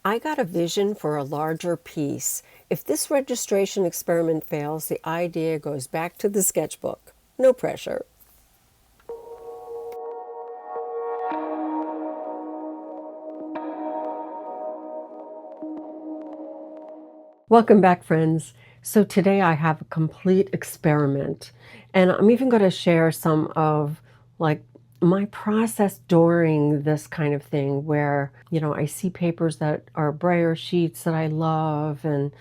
I got a vision for a larger piece. If this registration experiment fails, the idea goes back to the sketchbook. No pressure. Welcome back, friends. So today I have a complete experiment, and I'm even going to share some of my process during this kind of thing where, I see papers that are braille sheets that I love and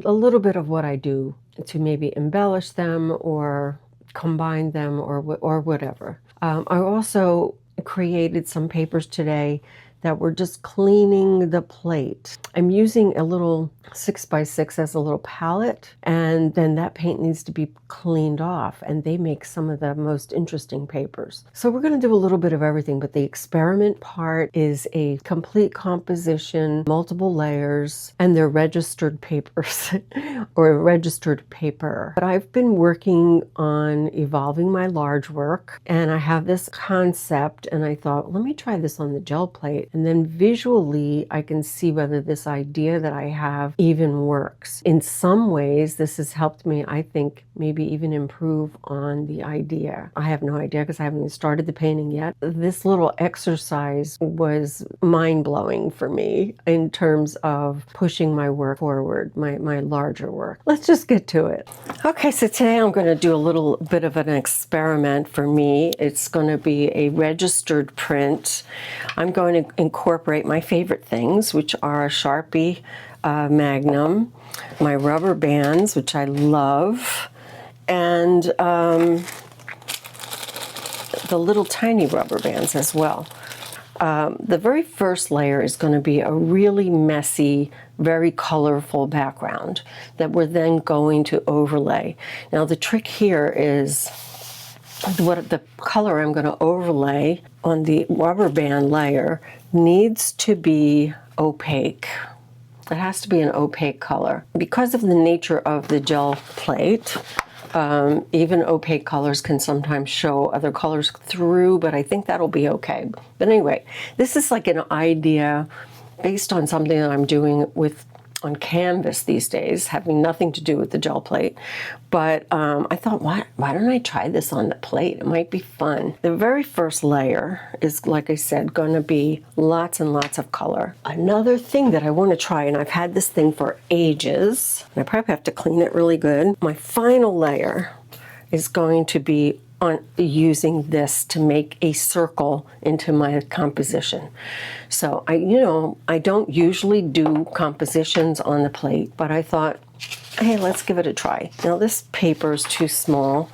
a little bit of what I do to maybe embellish them or combine them or whatever. I also created some papers today that we're just cleaning the plate. I'm using a little 6x6 as a little palette, and then that paint needs to be cleaned off, and they make some of the most interesting papers. So we're going to do a little bit of everything, but the experiment part is a complete composition, multiple layers, and they're registered papers or registered paper. But I've been working on evolving my large work, and I have this concept, and I thought, let me try this on the gel plate. And then visually, I can see whether this idea that I have even works. In some ways, this has helped me, I think, maybe even improve on the idea. I have no idea because I haven't even started the painting yet. This little exercise was mind-blowing for me in terms of pushing my work forward, my larger work. Let's just get to it. Okay, so today I'm going to do a little bit of an experiment for me. It's going to be a registered print. I'm going to incorporate my favorite things, which are a Sharpie Magnum, my rubber bands, which I love, and the little tiny rubber bands as well. The very first layer is going to be a really messy, very colorful background that we're then going to overlay. Now the trick here is what the color I'm going to overlay on the rubber band layer needs to be opaque. It has to be an opaque color. Because of the nature of the gel plate, even opaque colors can sometimes show other colors through, but I think that'll be okay. But anyway, this is like an idea based on something that I'm doing on canvas these days, having nothing to do with the gel plate. But I thought, why don't I try this on the plate? It might be fun. The very first layer is, like I said, going to be lots and lots of color. Another thing that I want to try, and I've had this thing for ages, and I probably have to clean it really good. My final layer is going to be on using this to make a circle into my composition. So I don't usually do compositions on the plate, but I thought, hey, let's give it a try. Now this paper is too small.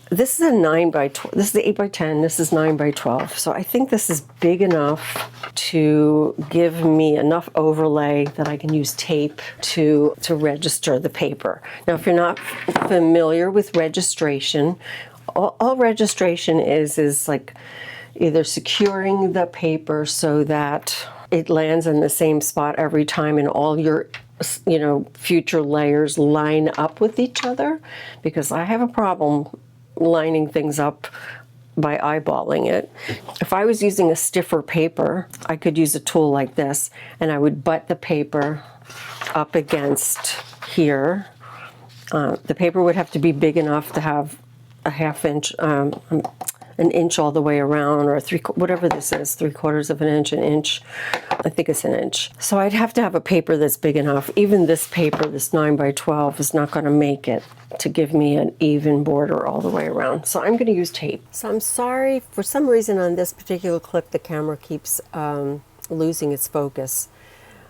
This is a 9x12. This is 8x10. This is 9x12. So I think this is big enough to give me enough overlay that I can use tape to register the paper. Now, if you're not familiar with registration, all registration is like either securing the paper so that it lands in the same spot every time and all your future layers line up with each other, because I have a problem lining things up by eyeballing it. If I was using a stiffer paper, I could use a tool like this, and I would butt the paper up against here. The paper would have to be big enough to have a half inch, an inch all the way around, or whatever this is, 3/4 of an inch, an inch. I think it's an inch. So I'd have to have a paper that's big enough. Even this paper, this 9x12, is not going to make it to give me an even border all the way around. So I'm going to use tape. So I'm sorry, for some reason on this particular clip, the camera keeps losing its focus.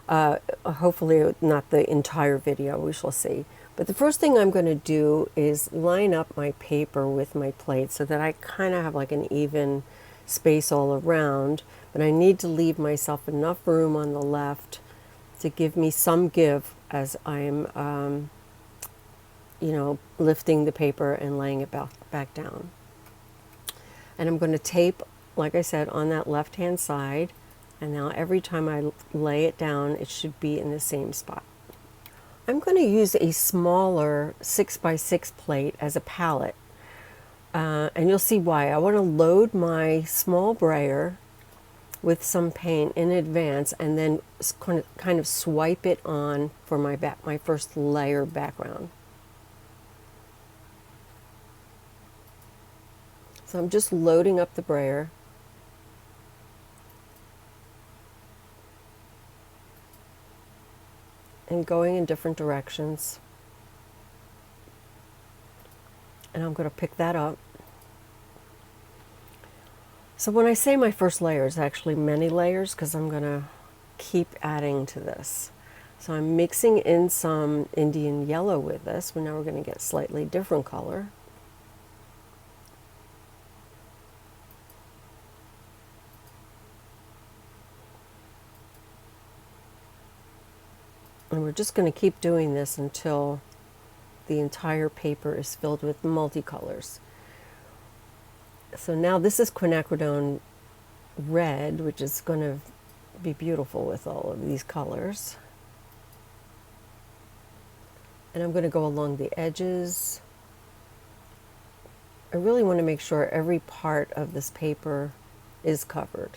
Hopefully not the entire video, we shall see. But the first thing I'm going to do is line up my paper with my plate so that I kind of have like an even space all around. But I need to leave myself enough room on the left to give me some give as I'm, lifting the paper and laying it back down. And I'm going to tape, like I said, on that left-hand side. And now every time I lay it down, it should be in the same spot. I'm going to use a smaller 6x6 plate as a palette, and you'll see why. I want to load my small brayer with some paint in advance and then kind of swipe it on for my first layer background. So I'm just loading up the brayer. And going in different directions. And I'm going to pick that up. So when I say my first layer, it's actually many layers because I'm going to keep adding to this. So I'm mixing in some Indian yellow with this. Now we're going to get slightly different color. And we're just going to keep doing this until the entire paper is filled with multicolors. So now this is quinacridone red, which is going to be beautiful with all of these colors. And I'm going to go along the edges. I really want to make sure every part of this paper is covered.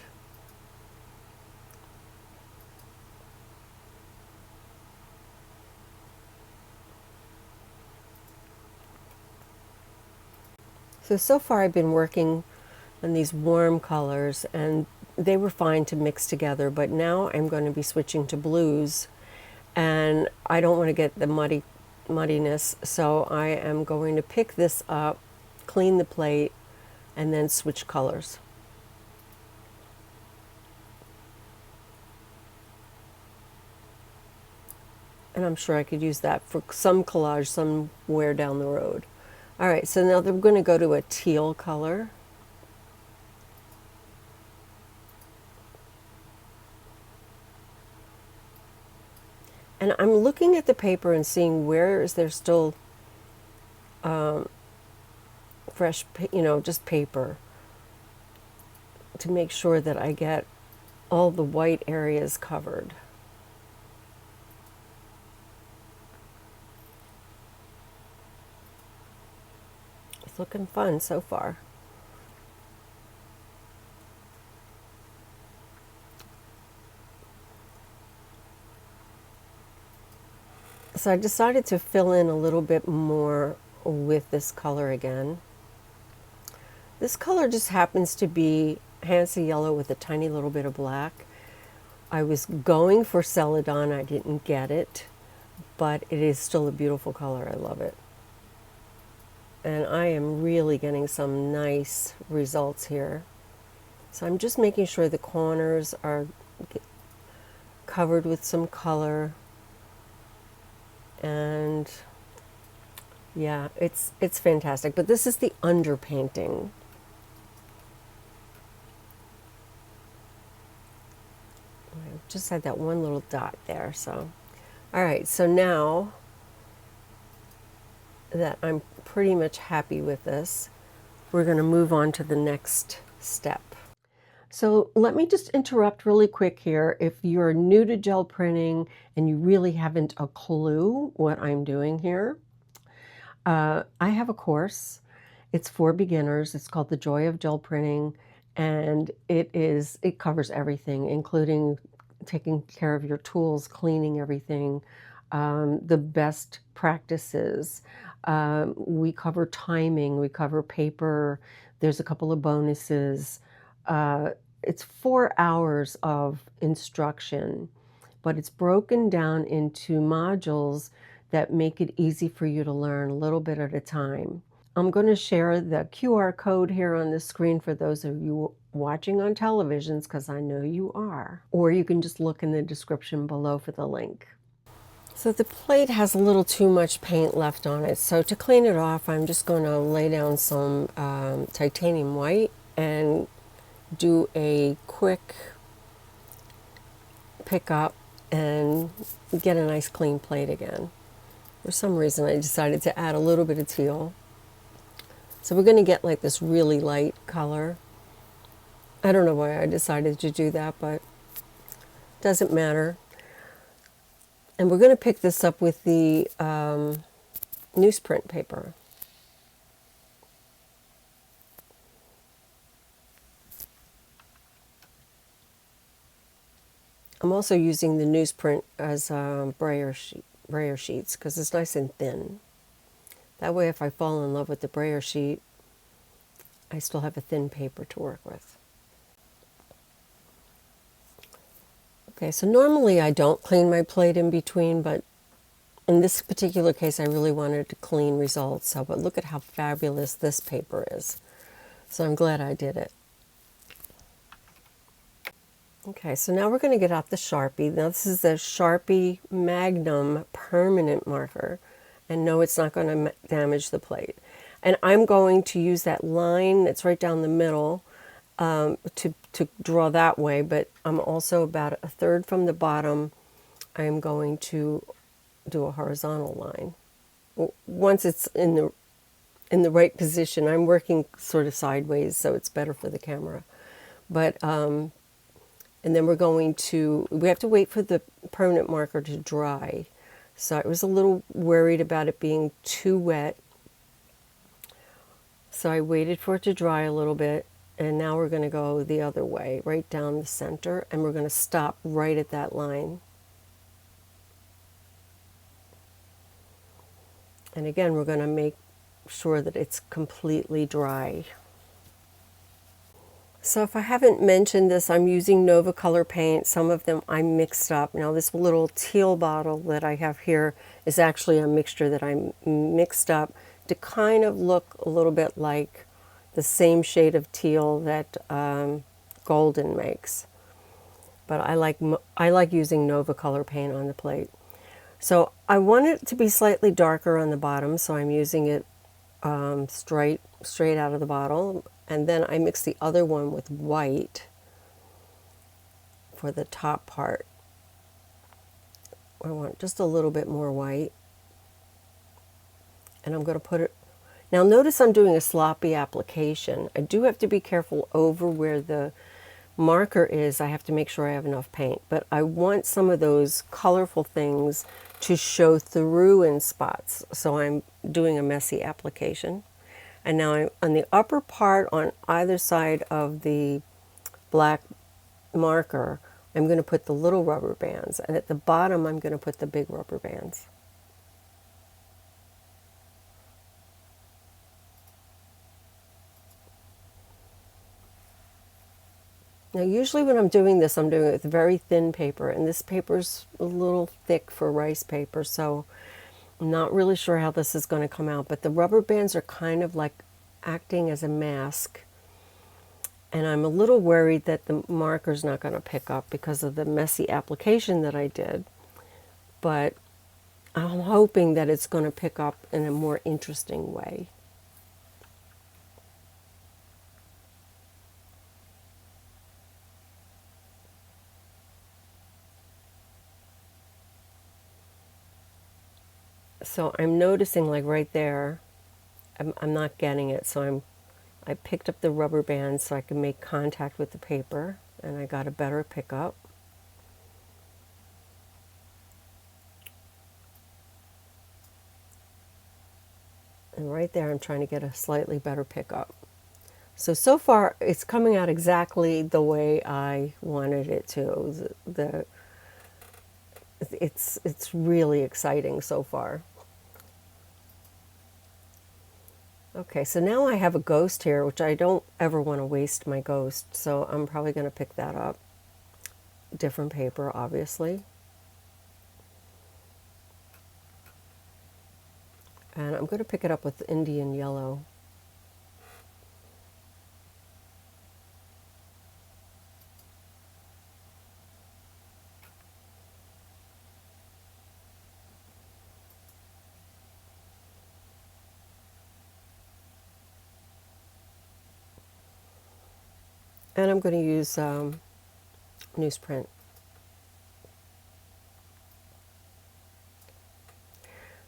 So far I've been working on these warm colors and they were fine to mix together, but now I'm going to be switching to blues and I don't want to get the muddiness, so I am going to pick this up, clean the plate, and then switch colors. And I'm sure I could use that for some collage somewhere down the road. All right, so now we're going to go to a teal color. And I'm looking at the paper and seeing where is there still fresh, just paper, to make sure that I get all the white areas covered. It's looking fun so far. So I decided to fill in a little bit more with this color again. This color just happens to be Hansa yellow with a tiny little bit of black. I was going for Celadon, I didn't get it, but it is still a beautiful color. I love it. And I am really getting some nice results here. So I'm just making sure the corners are covered with some color. And yeah, it's fantastic. But this is the underpainting. I just had that one little dot there. So, all right. So now that I'm pretty much happy with this, we're going to move on to the next step. So let me just interrupt really quick here. If you're new to gel printing and you really haven't a clue what I'm doing here, I have a course. It's for beginners. It's called The Joy of Gel Printing, and it covers everything, including taking care of your tools, cleaning everything, the best practices. We cover timing, we cover paper. There's a couple of bonuses. It's 4 hours of instruction, but it's broken down into modules that make it easy for you to learn a little bit at a time. I'm going to share the QR code here on the screen for those of you watching on televisions, because I know you are. Or you can just look in the description below for the link. So the plate has a little too much paint left on it. So to clean it off, I'm just going to lay down some titanium white and do a quick pick up and get a nice clean plate again. For some reason, I decided to add a little bit of teal. So we're going to get like this really light color. I don't know why I decided to do that, but it doesn't matter. And we're going to pick this up with the newsprint paper. I'm also using the newsprint as brayer sheets because it's nice and thin. That way if I fall in love with the brayer sheet, I still have a thin paper to work with. Okay, so normally I don't clean my plate in between, but in this particular case I really wanted to clean results. So, but look at how fabulous this paper is. So I'm glad I did it. Okay, so now we're going to get out the Sharpie. Now this is a Sharpie Magnum permanent marker. And no, it's not going to damage the plate. And I'm going to use that line that's right down the middle to draw that way, but I'm also about a third from the bottom. I'm going to do a horizontal line. Once it's in the right position, I'm working sort of sideways, so it's better for the camera. But and then we have to wait for the permanent marker to dry. So I was a little worried about it being too wet. So I waited for it to dry a little bit, and now we're going to go the other way, right down the center, and we're going to stop right at that line. And again, we're going to make sure that it's completely dry. So if I haven't mentioned this, I'm using Nova color paint. Some of them I mixed up. Now this little teal bottle that I have here is actually a mixture that I mixed up to kind of look a little bit like the same shade of teal that Golden makes. But I like using Nova color paint on the plate. So I want it to be slightly darker on the bottom, so I'm using it straight out of the bottle. And then I mix the other one with white for the top part. I want just a little bit more white. And I'm going to put it... Now notice I'm doing a sloppy application. I do have to be careful over where the marker is. I have to make sure I have enough paint. But I want some of those colorful things to show through in spots. So I'm doing a messy application. And now I'm on the upper part on either side of the black marker, I'm going to put the little rubber bands. And at the bottom, I'm going to put the big rubber bands. Now usually when I'm doing this, I'm doing it with very thin paper. And this paper's a little thick for rice paper, so I'm not really sure how this is going to come out, but the rubber bands are kind of like acting as a mask. And I'm a little worried that the marker's not going to pick up because of the messy application that I did. But I'm hoping that it's going to pick up in a more interesting way. So I'm noticing, like right there, I'm not getting it. So I picked up the rubber band so I can make contact with the paper, and I got a better pickup. And right there, I'm trying to get a slightly better pickup. So far, it's coming out exactly the way I wanted it to. It's really exciting so far. Okay, so now I have a ghost here, which I don't ever want to waste my ghost, so I'm probably going to pick that up. Different paper, obviously. And I'm going to pick it up with Indian yellow. And I'm going to use newsprint.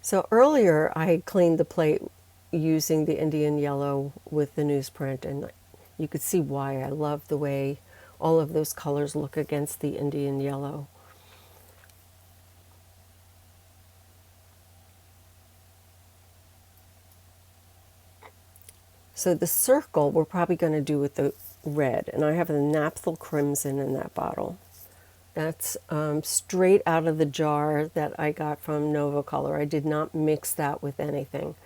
So earlier I had cleaned the plate using the Indian yellow with the newsprint, and you could see why. I love the way all of those colors look against the Indian yellow. So the circle we're probably going to do with the red, and I have the Naphthol Crimson in that bottle. That's straight out of the jar that I got from Nova Color. I did not mix that with anything.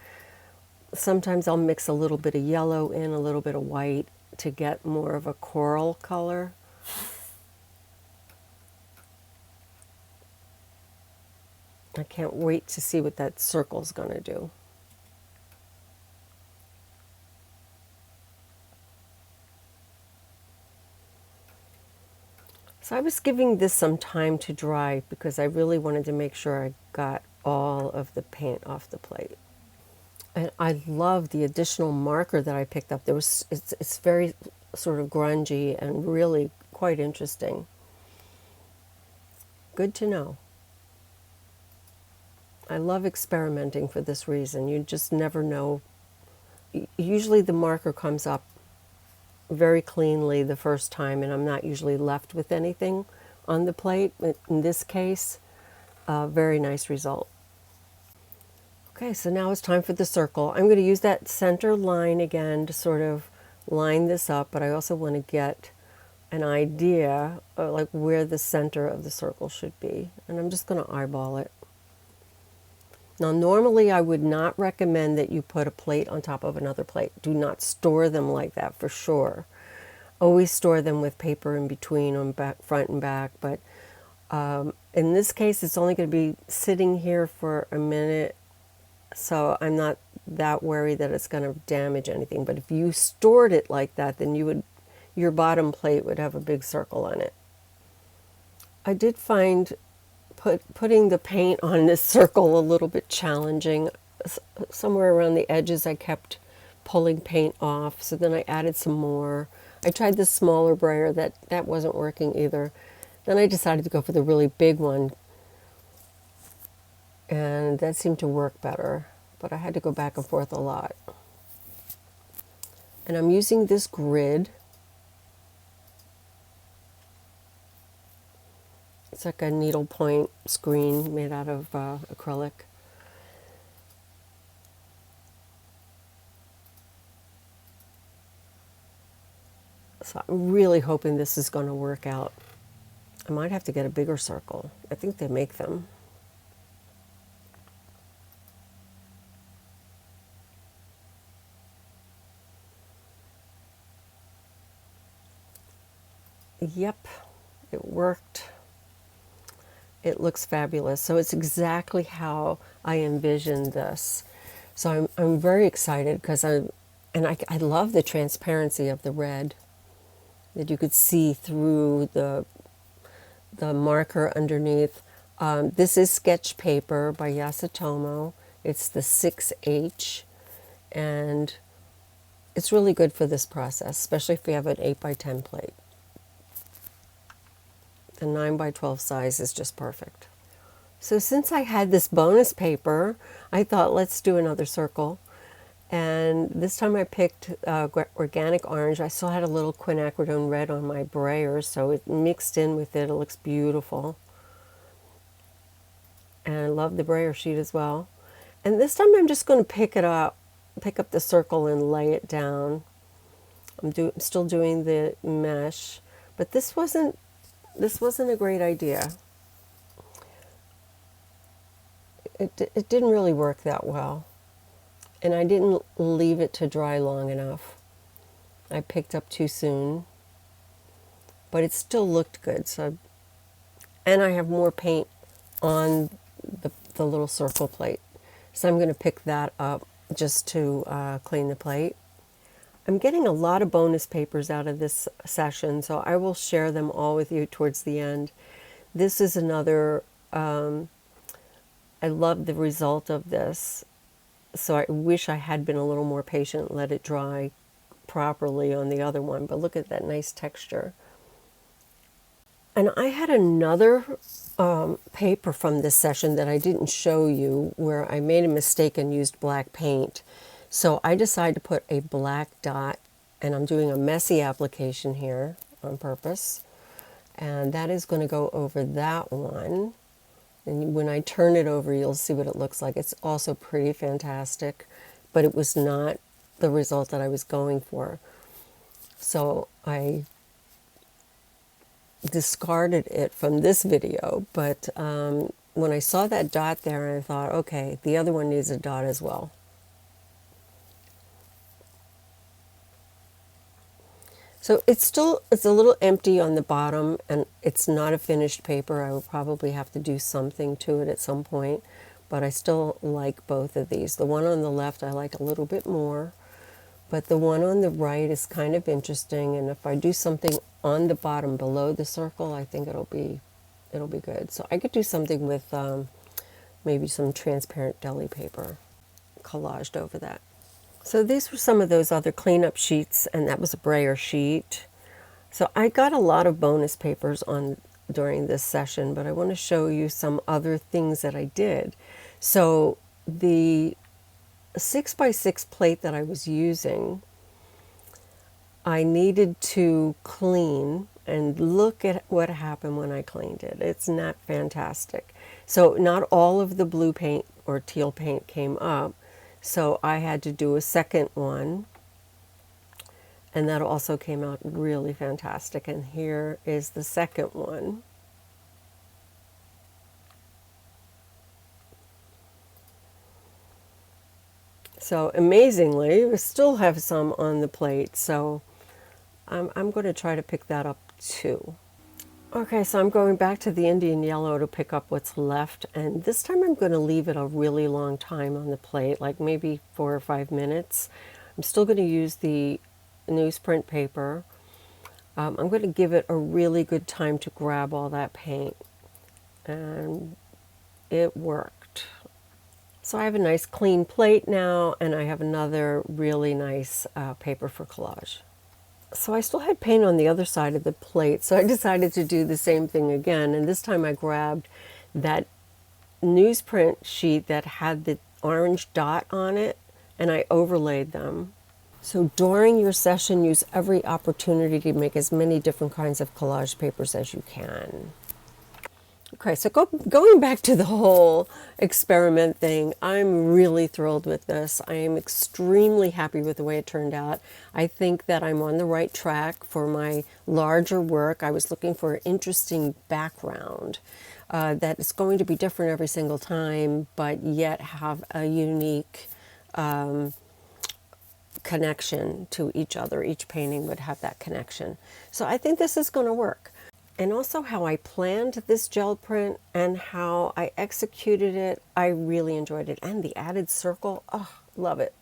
Sometimes I'll mix a little bit of yellow in, a little bit of white to get more of a coral color. I can't wait to see what that circle's going to do. So I was giving this some time to dry because I really wanted to make sure I got all of the paint off the plate. And I love the additional marker that I picked up. It's very sort of grungy and really quite interesting. Good to know. I love experimenting for this reason. You just never know. Usually the marker comes up very cleanly the first time, and I'm not usually left with anything on the plate. In this case, a very nice result. Okay, so now it's time for the circle. I'm going to use that center line again to sort of line this up, but I also want to get an idea of like where the center of the circle should be. And I'm just going to eyeball it. Now, normally I would not recommend that you put a plate on top of another plate. Do not store them like that for sure. Always store them with paper in between on back, front and back. But in this case, it's only going to be sitting here for a minute, so I'm not that worried that it's going to damage anything. But if you stored it like that, then your bottom plate would have a big circle on it. I did find putting the paint on this circle a little bit challenging. Somewhere around the edges I kept pulling paint off, so then I added some more. I tried the smaller brayer, that wasn't working either. Then I decided to go for the really big one, and that seemed to work better, but I had to go back and forth a lot. And I'm using this grid. It's like a needlepoint screen made out of acrylic. So I'm really hoping this is going to work out. I might have to get a bigger circle. I think they make them. Yep, it worked. It looks fabulous. So it's exactly how I envisioned this. So I'm very excited because I love the transparency of the red, that you could see through the marker underneath. This is sketch paper by Yasutomo. It's the 6H, and it's really good for this process, especially if you have an 8x10 plate. The 9x12 size is just perfect. So since I had this bonus paper, I thought let's do another circle. And this time I picked organic orange. I still had a little quinacridone red on my brayer, so it mixed in with it. It looks beautiful. And I love the brayer sheet as well. And this time I'm just going to pick up the circle and lay it down. I'm still doing the mesh, but this wasn't a great idea. It didn't really work that well. And I didn't leave it to dry long enough. I picked up too soon. But it still looked good. And I have more paint on the little circle plate. So I'm going to pick that up just to clean the plate. I'm getting a lot of bonus papers out of this session, so I will share them all with you towards the end. This is another, I love the result of this, so I wish I had been a little more patient and let it dry properly on the other one, but look at that nice texture. And I had another paper from this session that I didn't show you where I made a mistake and used black paint. So I decided to put a black dot, and I'm doing a messy application here on purpose. And that is going to go over that one. And when I turn it over, you'll see what it looks like. It's also pretty fantastic, but it was not the result that I was going for. So I discarded it from this video, but when I saw that dot there, I thought, okay, the other one needs a dot as well. So it's a little empty on the bottom, and it's not a finished paper. I will probably have to do something to it at some point, but I still like both of these. The one on the left I like a little bit more, but the one on the right is kind of interesting, and if I do something on the bottom below the circle, I think it'll be good. So I could do something with maybe some transparent deli paper collaged over that. So these were some of those other cleanup sheets, and that was a brayer sheet. So I got a lot of bonus papers on during this session, but I want to show you some other things that I did. So the 6x6 plate that I was using, I needed to clean, and look at what happened when I cleaned it. It's not fantastic. So not all of the blue paint or teal paint came up, so I had to do a second one, and that also came out really fantastic. And here is the second one. So amazingly, we still have some on the plate, so I'm going to try to pick that up too. Okay, so I'm going back to the Indian yellow to pick up what's left, and this time I'm going to leave it a really long time on the plate, like maybe 4 or 5 minutes. I'm still going to use the newsprint paper. I'm going to give it a really good time to grab all that paint, and it worked. So I have a nice clean plate now, and I have another really nice paper for collage. So I still had paint on the other side of the plate, so I decided to do the same thing again, and this time I grabbed that newsprint sheet that had the orange dot on it, and I overlaid them. So during your session, use every opportunity to make as many different kinds of collage papers as you can. Okay, so going back to the whole experiment thing, I'm really thrilled with this. I am extremely happy with the way it turned out. I think that I'm on the right track for my larger work. I was looking for an interesting background that is going to be different every single time, but yet have a unique connection to each other. Each painting would have that connection. So I think this is going to work. And also how I planned this gel print and how I executed it, I really enjoyed it. And the added circle, oh, love it.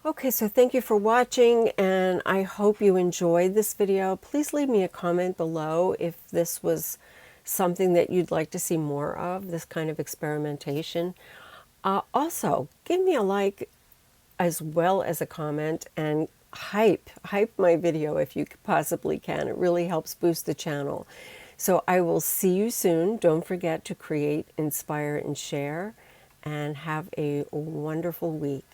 Okay, so thank you for watching, and I hope you enjoyed this video. Please leave me a comment below if this was something that you'd like to see more of, this kind of experimentation. Also, give me a like as well as a comment, and hype my video if you possibly can. It really helps boost the channel. So I will see you soon. Don't forget to create, inspire, and share, and have a wonderful week.